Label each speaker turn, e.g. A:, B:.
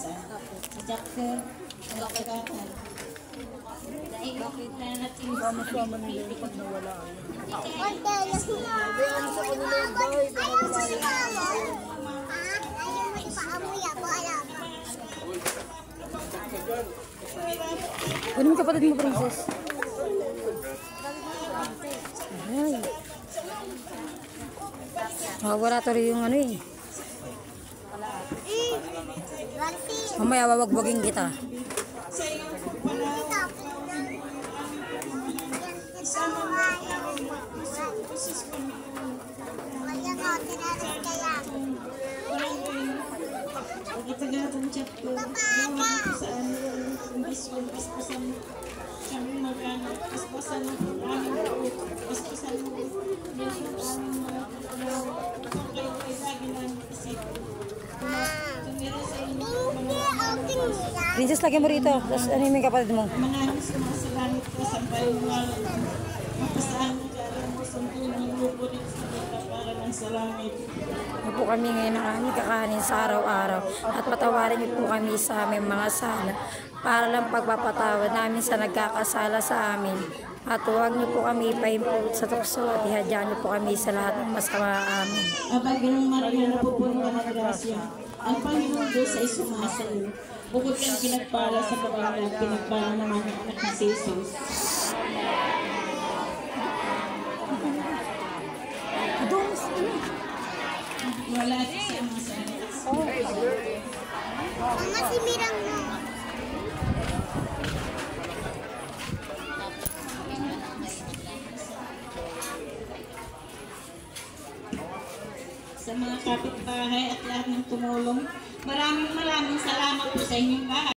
A: kinabukasan. Si Jacker, nagkakatan. Dahil bakit na natin
B: Sama-sama nila yung pag nawala.
C: Ano yung kapatid mo, Princess? Ay. Wala to rin yung ano eh. Mamaya wawagbagin kita.
A: Kita gatong chapter, saan yung paspasan kami magana, paspasan ng aming paspasan ng aming kayo ay lagi namin kasi tumira sa inyo
C: Princess, lagyan mo rito. Tapos ano yung kapatid mo?
A: manahis sumasalamit ka sa bayungalan mapasaan mo kaya mo sa ng grupo rin sa kita para ng salamit.
C: Ano po kami ngayon ng aming kakahanin sa araw-araw at patawarin niyo po kami sa aming mga sala para lang pagpapatawad namin sa nagkakasala sa amin at huwag niyo po kami ipahimpulot sa tukso at ihadyaan niyo po kami sa lahat ng masama amin.
A: Abay, Ginong Maria na pupuno ng grasya, ang Panginoon Diyos ay sumasayo. Bukod kang pinagpala sa babae, pinagpala naman ang anak ni Jesus. Wala siya mga sanas.
D: Mama, si Mirang mo.
A: Sa mga kapitbahay at lahat ng tumulong, maraming salamat po sa inyong lahat.